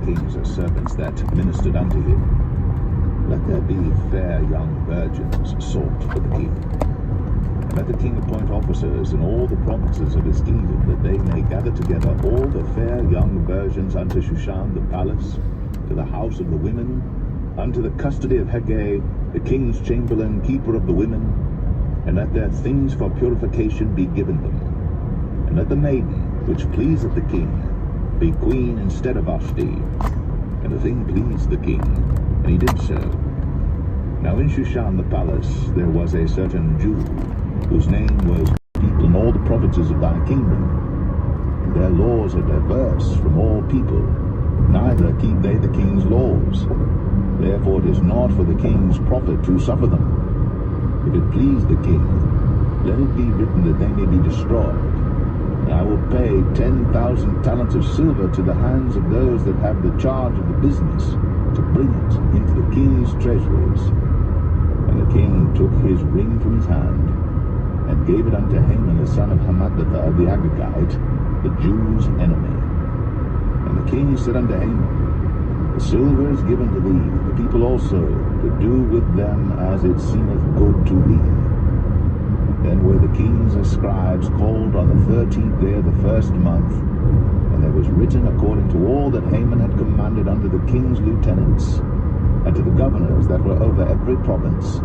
king's servants that ministered unto him, let there be fair young virgins sought for the king. And let the king appoint officers in all the provinces of his kingdom, that they may gather together all the fair young virgins unto Shushan the palace, to the house of the women, unto the custody of Haggai, the king's chamberlain, keeper of the women, and let their things for purification be given them. And let the maiden, which pleaseth the king, be queen instead of Vashti. And the thing pleased the king, and he did so. Now in Shushan the palace there was a certain Jew, whose name was people in all the provinces of thy kingdom. And their laws are diverse from all people, neither keep they the king's laws. Therefore it is not for the king's profit to suffer them. If it please the king, let it be written that they may be destroyed. And I will pay 10,000 talents of silver to the hands of those that have the charge of the business, to bring it into the king's treasuries. And the king took his ring from his hand, and gave it unto Haman the son of Hammedatha the Agagite, the Jews' enemy. And the king said unto Haman, the silver is given to thee, the people also, to do with them as it seemeth good to thee. Then were the king's scribes called on the 13th day of the first month, and there was written according to all that Haman had commanded unto the king's lieutenants, and to the governors that were over every province,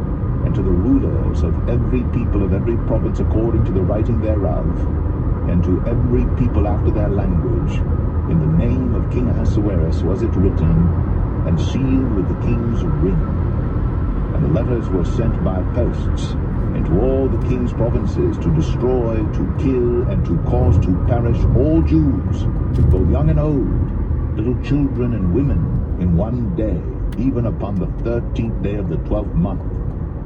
and to the rulers of every people of every province according to the writing thereof, and to every people after their language. In the name of King Ahasuerus was it written, and sealed with the king's ring. And the letters were sent by posts into all the king's provinces, to destroy, to kill, and to cause to perish all Jews, both young and old, little children and women, in one day, even upon the 13th day of the 12th month,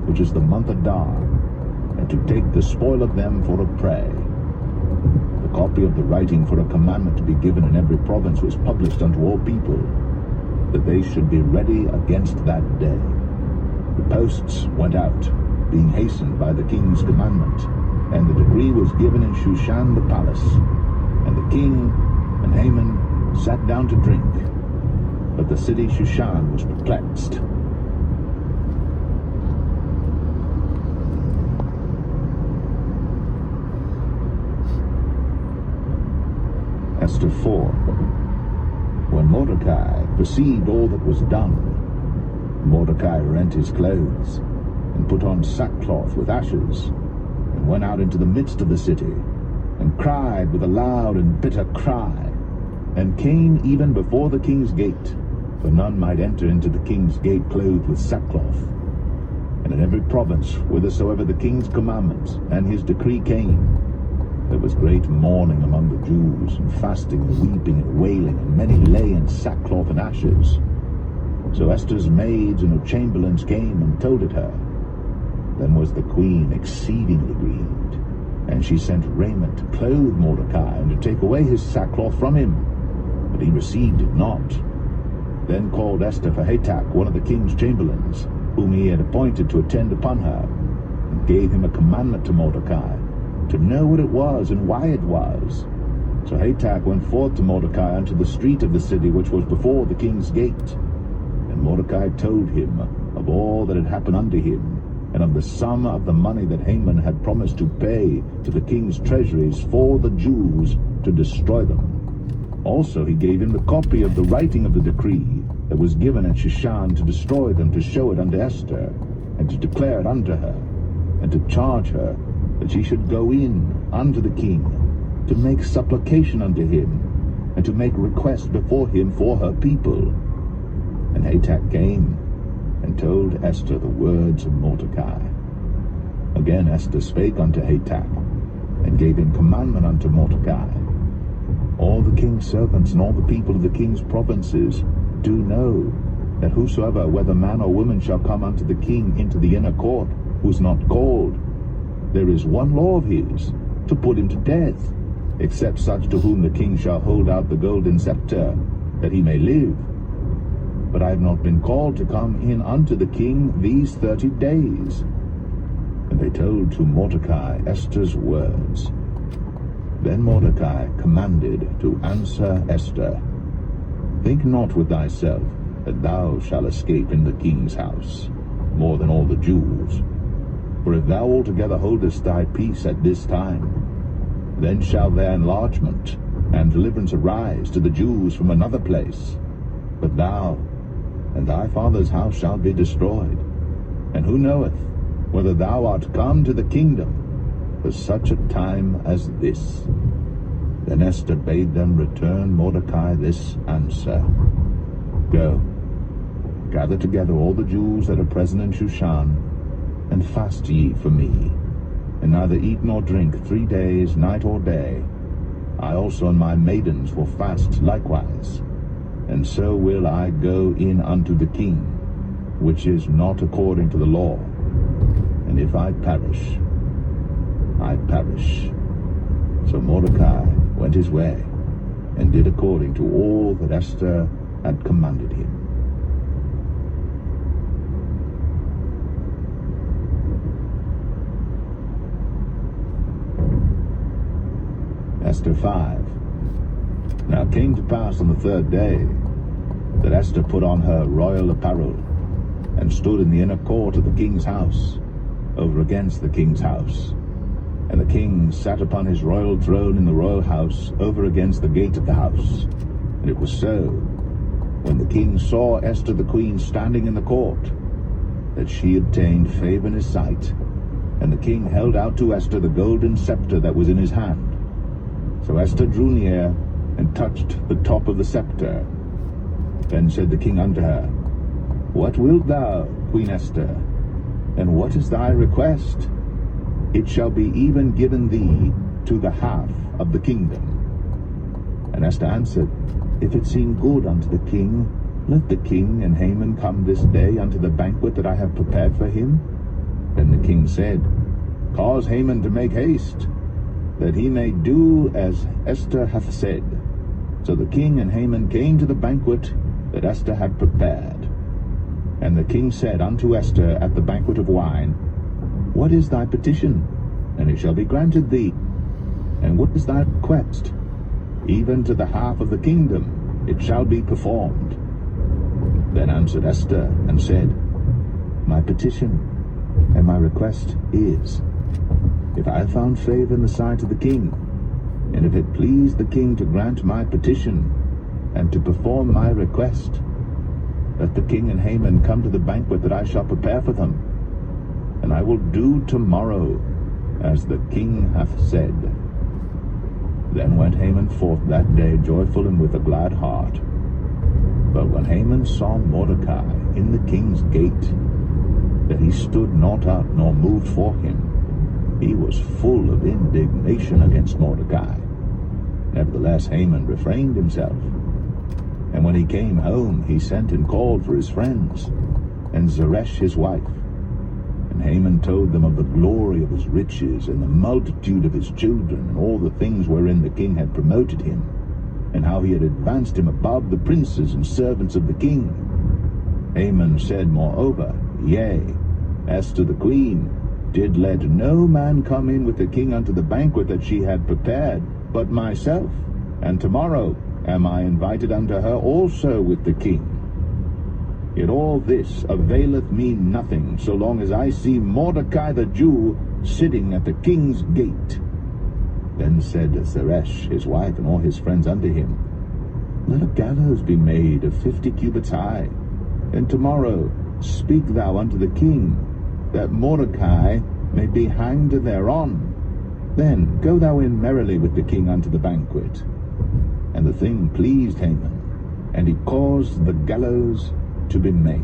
which is the month Adar, and to take the spoil of them for a prey. The copy of the writing for a commandment to be given in every province was published unto all people, that they should be ready against that day. The posts went out, being hastened by the king's commandment, and the decree was given in Shushan the palace. And the king and Haman sat down to drink, but the city Shushan was perplexed. Esther 4. When Mordecai perceived all that was done, Mordecai rent his clothes, and put on sackcloth with ashes, and went out into the midst of the city, and cried with a loud and bitter cry, and came even before the king's gate, for none might enter into the king's gate clothed with sackcloth. And in every province, whithersoever the king's commandment and his decree came, there was great mourning among the Jews, and fasting, and weeping, and wailing, and many lay in sackcloth and ashes. So Esther's maids and her chamberlains came and told it her. Then was the queen exceedingly grieved, and she sent raiment to clothe Mordecai, and to take away his sackcloth from him. But he received it not. Then called Esther for Hatach, one of the king's chamberlains, whom he had appointed to attend upon her, and gave him a commandment to Mordecai, to know what it was and why it was. So Hatach went forth to Mordecai unto the street of the city which was before the king's gate. And Mordecai told him of all that had happened unto him, and of the sum of the money that Haman had promised to pay to the king's treasuries for the Jews, to destroy them. Also he gave him the copy of the writing of the decree that was given at Shushan, to destroy them, to show it unto Esther, and to declare it unto her, and to charge her that she should go in unto the king, to make supplication unto him, and to make request before him for her people. And Hatach came, and told Esther the words of Mordecai. Again Esther spake unto Hatach, and gave him commandment unto Mordecai. All the king's servants and all the people of the king's provinces do know that whosoever, whether man or woman, shall come unto the king into the inner court, who is not called, there is one law of his, to put him to death, except such to whom the king shall hold out the golden scepter, that he may live. But I have not been called to come in unto the king these 30 days. And they told to Mordecai Esther's words. Then Mordecai commanded to answer Esther. Think not with thyself that thou shalt escape in the king's house, more than all the Jews. For if thou altogether holdest thy peace at this time, then shall their enlargement and deliverance arise to the Jews from another place. But thou and thy father's house shall be destroyed. And who knoweth whether thou art come to the kingdom for such a time as this? Then Esther bade them return Mordecai this answer: Go, gather together all the Jews that are present in Shushan, and fast ye for me, and neither eat nor drink 3 days, night or day. I also and my maidens will fast likewise, and so will I go in unto the king, which is not according to the law. And if I perish, I perish. So Mordecai went his way, and did according to all that Esther had commanded him. Esther 5. Now it came to pass on the 3rd day that Esther put on her royal apparel, and stood in the inner court of the king's house, over against the king's house. And the king sat upon his royal throne in the royal house, over against the gate of the house. And it was so, when the king saw Esther the queen standing in the court, that she obtained favor in his sight. And the king held out to Esther the golden scepter that was in his hand. So Esther drew near, and touched the top of the scepter. Then said the king unto her, What wilt thou, Queen Esther? And what is thy request? It shall be even given thee to the half of the kingdom. And Esther answered, If it seem good unto the king, let the king and Haman come this day unto the banquet that I have prepared for him. Then the king said, Cause Haman to make haste, that he may do as Esther hath said. So the king and Haman came to the banquet that Esther had prepared. And the king said unto Esther at the banquet of wine, What is thy petition? And it shall be granted thee. And what is thy request? Even to the half of the kingdom it shall be performed. Then answered Esther and said, My petition and my request is, if I have found favor in the sight of the king, and if it please the king to grant my petition, and to perform my request, let the king and Haman come to the banquet that I shall prepare for them, and I will do tomorrow as the king hath said. Then went Haman forth that day joyful and with a glad heart. But when Haman saw Mordecai in the king's gate, that he stood not up nor moved for him, he was full of indignation against Mordecai. Nevertheless Haman refrained himself. And when he came home, he sent and called for his friends, and Zeresh his wife. And Haman told them of the glory of his riches, and the multitude of his children, and all the things wherein the king had promoted him, and how he had advanced him above the princes and servants of the king. Haman said moreover, Yea, Esther the queen did let no man come in with the king unto the banquet that she had prepared, but myself, and tomorrow am I invited unto her also with the king. Yet all this availeth me nothing, so long as I see Mordecai the Jew sitting at the king's gate. Then said Zeresh his wife and all his friends unto him, Let a gallows be made of 50 cubits high, and tomorrow speak thou unto the king, that Mordecai may be hanged thereon. Then go thou in merrily with the king unto the banquet. And the thing pleased Haman, and he caused the gallows to be made.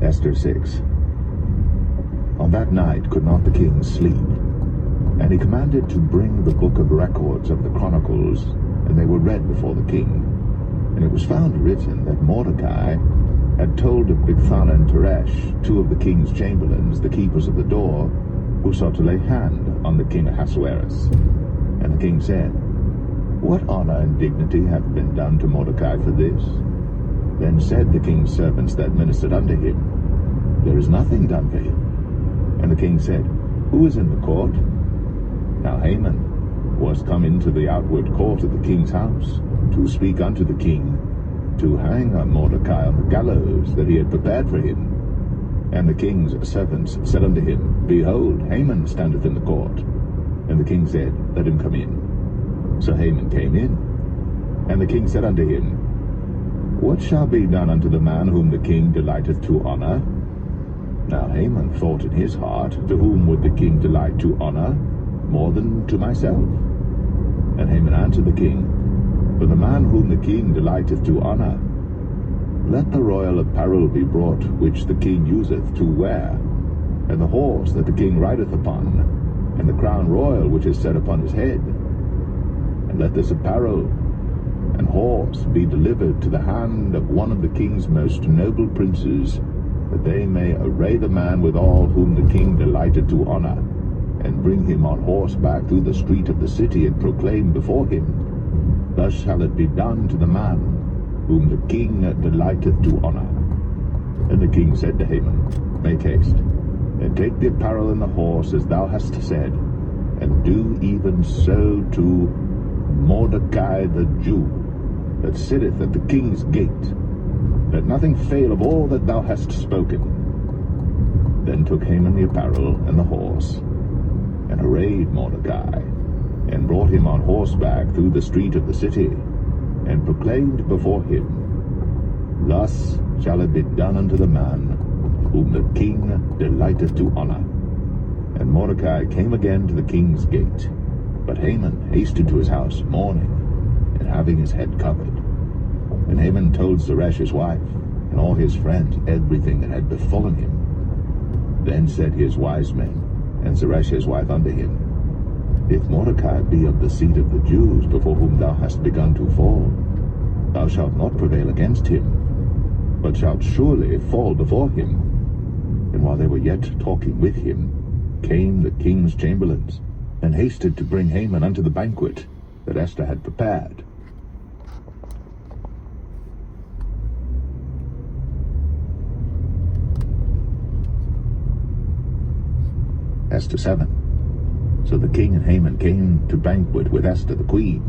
Esther 6. On that night could not the king sleep, and he commanded to bring the book of records of the chronicles, and they were read before the king. And it was found written that Mordecai had told of Bigthana and Teresh, 2 of the king's chamberlains, the keepers of the door, who sought to lay hand on the king Ahasuerus. And the king said, What honor and dignity hath been done to Mordecai for this? Then said the king's servants that ministered unto him, there is nothing done for him. And the king said, Who is in the court? Now Haman was come into the outward court of the king's house, to speak unto the king, to hang Mordecai on the gallows that he had prepared for him. And the king's servants said unto him, Behold, Haman standeth in the court. And the king said, Let him come in. So Haman came in. And the king said unto him, What shall be done unto the man whom the king delighteth to honor? Now Haman thought in his heart, To whom would the king delight to honor more than to myself? And Haman answered the king, For the man whom the king delighteth to honor, let the royal apparel be brought which the king useth to wear, and the horse that the king rideth upon, and the crown royal which is set upon his head. And let this apparel and horse be delivered to the hand of one of the king's most noble princes, that they may array the man withal whom the king delighted to honor, and bring him on horseback through the street of the city, and proclaim before him, Thus shall it be done to the man whom the king delighteth to honor. And the king said to Haman, Make haste, and take the apparel and the horse as thou hast said, and do even so to Mordecai the Jew, that sitteth at the king's gate. Let nothing fail of all that thou hast spoken. Then took Haman the apparel and the horse, and arrayed Mordecai, and brought him on horseback through the street of the city, and proclaimed before him, Thus shall it be done unto the man whom the king delighteth to honor. And Mordecai came again to the king's gate, but Haman hasted to his house mourning, and having his head covered. And Haman told Zeresh his wife, and all his friends, everything that had befallen him. Then said his wise men, and Zeresh his wife unto him, If Mordecai be of the seed of the Jews, before whom thou hast begun to fall, thou shalt not prevail against him, but shalt surely fall before him. And while they were yet talking with him, came the king's chamberlains, and hasted to bring Haman unto the banquet that Esther had prepared. Esther 7. So the king and Haman came to banquet with Esther the queen.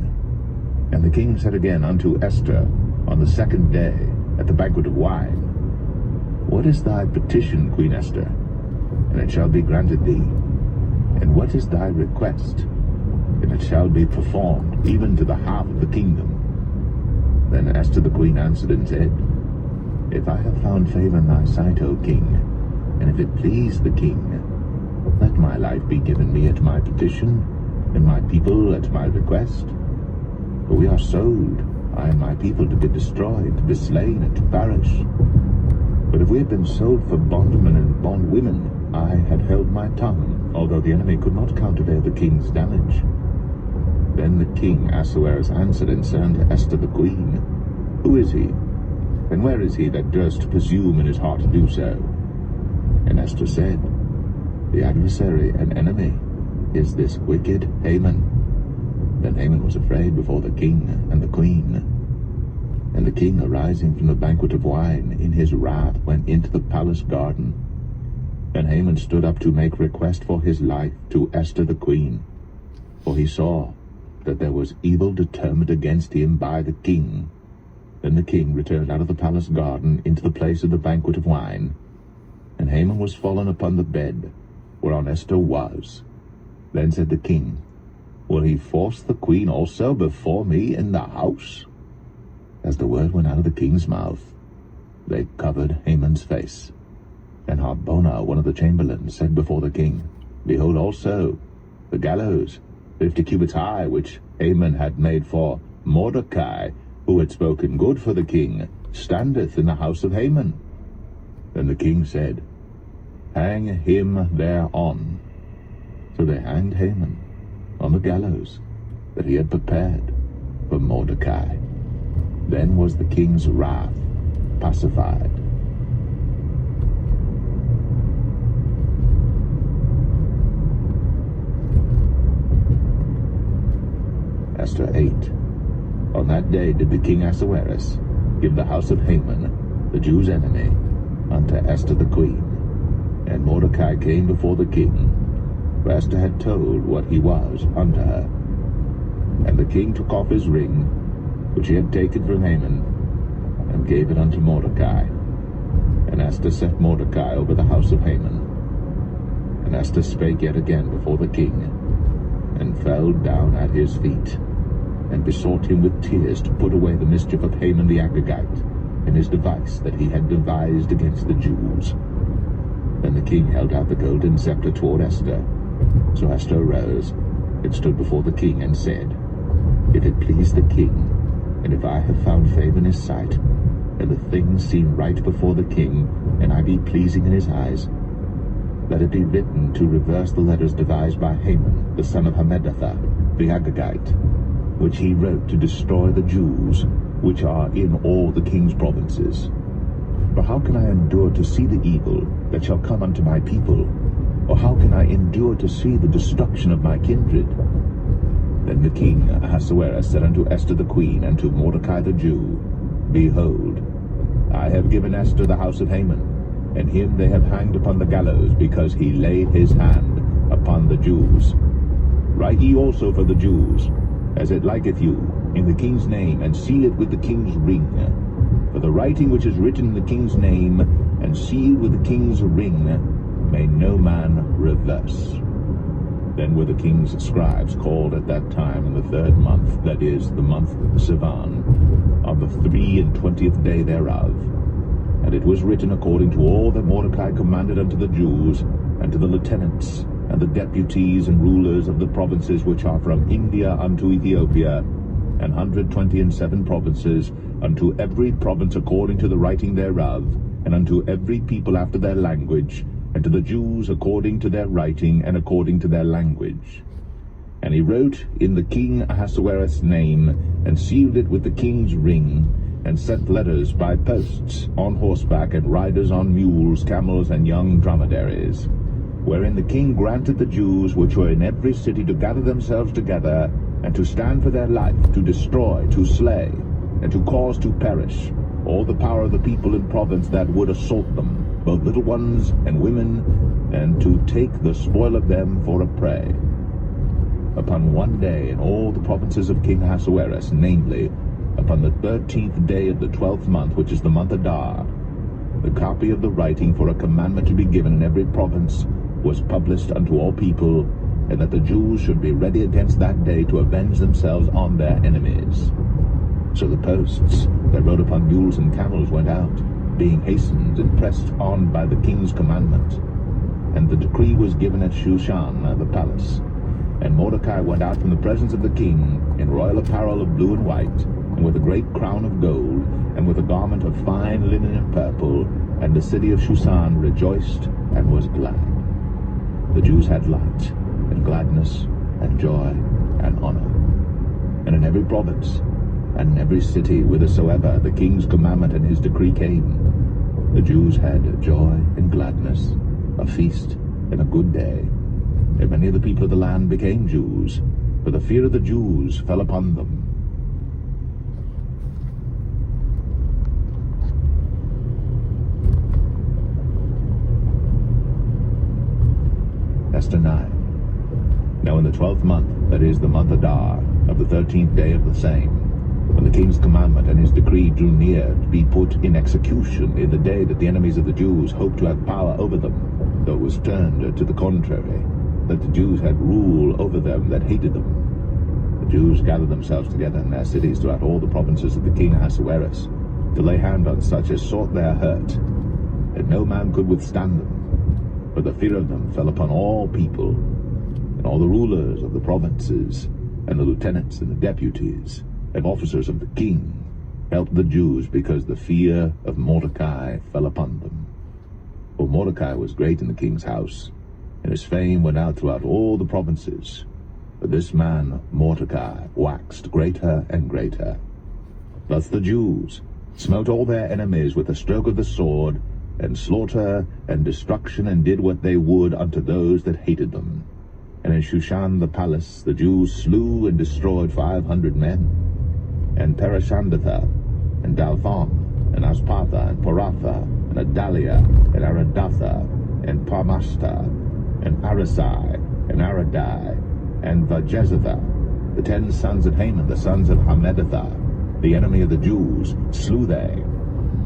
And the king said again unto Esther on the second day at the banquet of wine, What is thy petition, Queen Esther? And it shall be granted thee. And what is thy request? And it shall be performed, even to the half of the kingdom. Then Esther the queen answered and said, If I have found favor in thy sight, O king, and if it please the king, let my life be given me at my petition, and my people at my request. For we are sold, I and my people, to be destroyed, to be slain, and to perish. But if we had been sold for bondmen and bondwomen, I had held my tongue, although the enemy could not countervail the king's damage. Then the king Ahasuerus answered and said unto Esther the queen, Who is he, and where is he that durst presume in his heart to do so? And Esther said, The adversary and enemy is this wicked Haman. Then Haman was afraid before the king and the queen. And the king, arising from the banquet of wine, in his wrath went into the palace garden. And Haman stood up to make request for his life to Esther the queen, for he saw that there was evil determined against him by the king. Then the king returned out of the palace garden into the place of the banquet of wine. And Haman was fallen upon the bed whereon Esther was. Then said the king, Will he force the queen also before me in the house? As the word went out of the king's mouth, they covered Haman's face. And Harbona, one of the chamberlains, said before the king, Behold also the gallows 50 cubits high, which Haman had made for Mordecai, who had spoken good for the king, standeth in the house of Haman. Then the king said, Hang him thereon. So they hanged Haman on the gallows that he had prepared for Mordecai. Then was the king's wrath pacified. Esther 8. On that day did the king Ahasuerus give the house of Haman, the Jews' enemy, unto Esther the queen. And Mordecai came before the king, for Esther had told what he was unto her. And the king took off his ring, which he had taken from Haman, and gave it unto Mordecai. And Esther set Mordecai over the house of Haman. And Esther spake yet again before the king, and fell down at his feet, and besought him with tears to put away the mischief of Haman the Agagite, and his device that he had devised against the Jews. Then the king held out the golden scepter toward Esther. So Esther arose, and stood before the king, and said, If it please the king, and if I have found favor in his sight, and the things seem right before the king, and I be pleasing in his eyes, let it be written to reverse the letters devised by Haman, the son of Hammedatha, the Agagite, which he wrote to destroy the Jews, which are in all the king's provinces. For how can I endure to see the evil that shall come unto my people? Or how can I endure to see the destruction of my kindred? Then the king Ahasuerus said unto Esther the queen, and to Mordecai the Jew, Behold, I have given Esther the house of Haman, and him they have hanged upon the gallows, because he laid his hand upon the Jews. Write ye also for the Jews, as it liketh you, in the king's name, and seal it with the king's ring. For the writing which is written in the king's name, and sealed with the king's ring, may no man reverse. Then were the king's scribes called at that time in the 3rd month, that is, the month Sivan, on the 23 day thereof. And it was written according to all that Mordecai commanded unto the Jews, and to the lieutenants, and the deputies and rulers of the provinces which are from India unto Ethiopia, and 127 provinces, unto every province according to the writing thereof, and unto every people after their language, and to the Jews according to their writing and according to their language. And he wrote in the king Ahasuerus' name, and sealed it with the king's ring, and sent letters by posts, on horseback, and riders on mules, camels, and young dromedaries, wherein the king granted the Jews which were in every city to gather themselves together, and to stand for their life, to destroy, to slay, and to cause to perish all the power of the people in province that would assault them, both little ones and women, and to take the spoil of them for a prey. Upon one day in all the provinces of King Ahasuerus, namely, upon the 13th day of the 12th month, which is the month Adar, the copy of the writing for a commandment to be given in every province was published unto all people, and that the Jews should be ready against that day to avenge themselves on their enemies. So the posts that rode upon mules and camels went out, being hastened and pressed on by the king's commandment. And the decree was given at Shushan, the palace. And Mordecai went out from the presence of the king in royal apparel of blue and white, and with a great crown of gold, and with a garment of fine linen and purple, and the city of Shushan rejoiced and was glad. The Jews had light, and gladness, and joy, and honor. And in every province, and in every city whithersoever the king's commandment and his decree came, the Jews had joy and gladness, a feast and a good day. And many of the people of the land became Jews, for the fear of the Jews fell upon them. Esther 9. Now in the 12th month, that is the month Adar, of the 13th day of the same, when the king's commandment and his decree drew near to be put in execution in the day that the enemies of the Jews hoped to have power over them, though it was turned to the contrary, that the Jews had rule over them that hated them. The Jews gathered themselves together in their cities throughout all the provinces of the king Ahasuerus, to lay hand on such as sought their hurt, and no man could withstand them, for the fear of them fell upon all people, and all the rulers of the provinces, and the lieutenants and the deputies, and officers of the king, helped the Jews, because the fear of Mordecai fell upon them. For Mordecai was great in the king's house, and his fame went out throughout all the provinces. But this man Mordecai waxed greater and greater. Thus the Jews smote all their enemies with a stroke of the sword, and slaughter and destruction, and did what they would unto those that hated them. And in Shushan the palace the Jews slew and destroyed 500 men. And Parishandatha, and Dalphon, and Aspartha, and Paratha, and Adalia, and Aradatha, and Parmashta, and Arisai, and Aradai, and Vajezatha, the 10 sons of Haman, the sons of Hammedatha, the enemy of the Jews, slew they,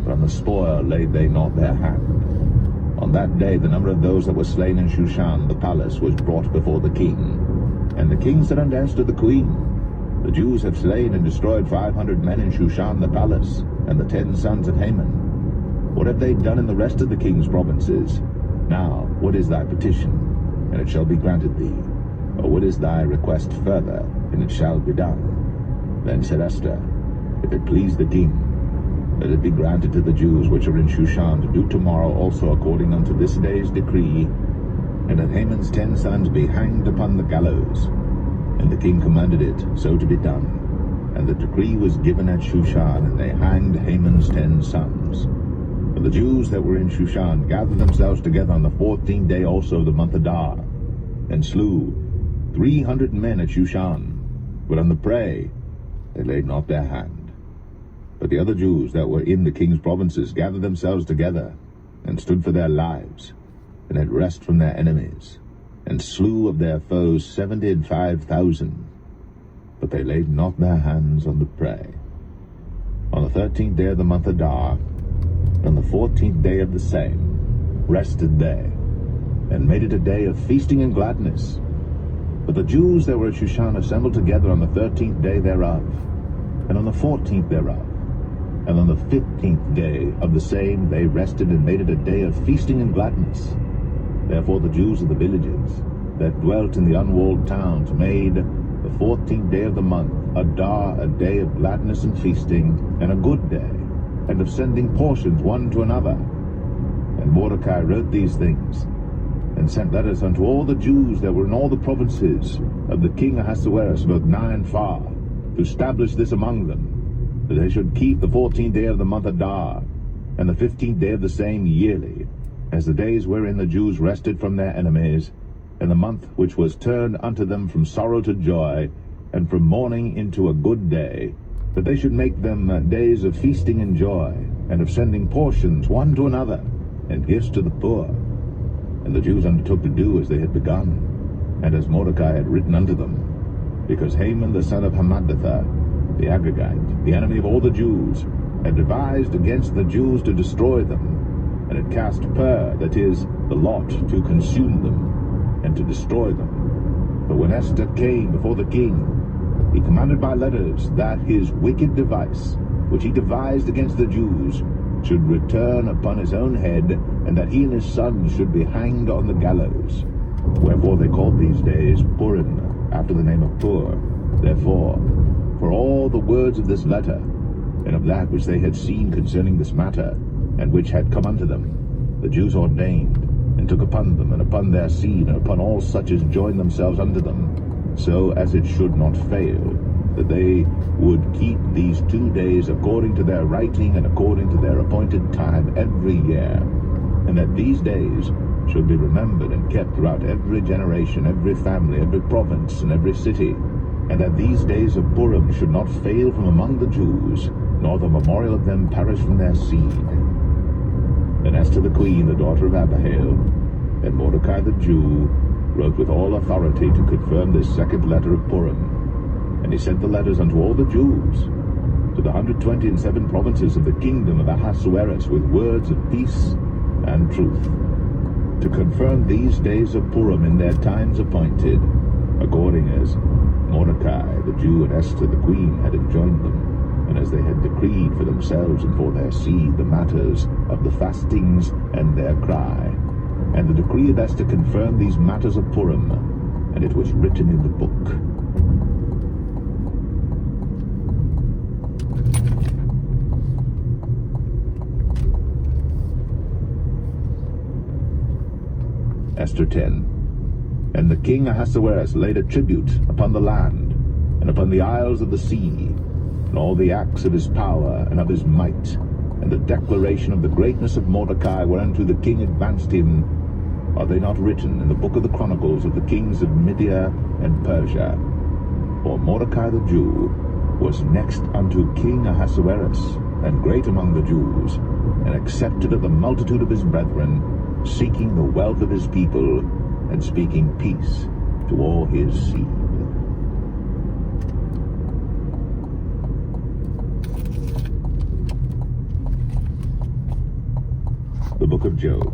but on the spoil laid they not their hand. On that day the number of those that were slain in Shushan the palace was brought before the king. And the king said unto Esther the queen, The Jews have slain and destroyed 500 men in Shushan the palace, and the 10 sons of Haman. What have they done in the rest of the king's provinces? Now, what is thy petition? And it shall be granted thee. Or what is thy request further? And it shall be done. Then said Esther, If it please the king, let it be granted to the Jews which are in Shushan to do tomorrow also according unto this day's decree, and that Haman's 10 sons be hanged upon the gallows. And the king commanded it so to be done. And the decree was given at Shushan, and they hanged Haman's 10 sons. But the Jews that were in Shushan gathered themselves together on the 14th day also of the month Adar, and slew 300 men at Shushan. But on the prey they laid not their hand. But the other Jews that were in the king's provinces gathered themselves together, and stood for their lives, and had rest from their enemies, and slew of their foes 75,000. But they laid not their hands on the prey. On the 13th day of the month Adar, on the 14th day of the same, rested they, and made it a day of feasting and gladness. But the Jews that were at Shushan assembled together on the 13th day thereof, and on the 14th thereof, and on the 15th day of the same they rested and made it a day of feasting and gladness. Therefore the Jews of the villages that dwelt in the unwalled towns made the 14th day of the month Adar a day of gladness and feasting, and a good day, and of sending portions one to another. And Mordecai wrote these things, and sent letters unto all the Jews that were in all the provinces of the king Ahasuerus, both nigh and far, to establish this among them, that they should keep the 14th day of the month Adar, and the 15th day of the same yearly, as the days wherein the Jews rested from their enemies, and the month which was turned unto them from sorrow to joy, and from mourning into a good day, that they should make them days of feasting and joy, and of sending portions one to another, and gifts to the poor. And the Jews undertook to do as they had begun, and as Mordecai had written unto them, because Haman the son of Hammedatha, the Agagite, the enemy of all the Jews, had devised against the Jews to destroy them, and had cast pur, that is, the lot, to consume them, and to destroy them. But when Esther came before the king, he commanded by letters that his wicked device, which he devised against the Jews, should return upon his own head, and that he and his sons should be hanged on the gallows. Wherefore they called these days Purim, after the name of Pur. Therefore, for all the words of this letter, and of that which they had seen concerning this matter, and which had come unto them, the Jews ordained, and took upon them, and upon their seed, and upon all such as joined themselves unto them, so as it should not fail, that they would keep these 2 days according to their writing, and according to their appointed time every year, and that these days should be remembered and kept throughout every generation, every family, every province, and every city, and that these days of Purim should not fail from among the Jews, nor the memorial of them perish from their seed. Then Esther the queen, the daughter of Abihail, and Mordecai the Jew, wrote with all authority to confirm this second letter of Purim. And he sent the letters unto all the Jews, to the 127 provinces of the kingdom of Ahasuerus, with words of peace and truth, to confirm these days of Purim in their times appointed, according as Mordecai the Jew and Esther the queen had enjoined them, and as they had decreed for themselves and for their seed the matters of the fastings and their cry. And the decree of Esther confirmed these matters of Purim, and it was written in the book. Esther 10. And the king Ahasuerus laid a tribute upon the land, and upon the isles of the sea, and all the acts of his power and of his might, and the declaration of the greatness of Mordecai, whereunto the king advanced him, are they not written in the book of the chronicles of the kings of Media and Persia? For Mordecai the Jew was next unto King Ahasuerus, and great among the Jews, and accepted of the multitude of his brethren, seeking the wealth of his people and speaking peace to all his seed. The Book of Job.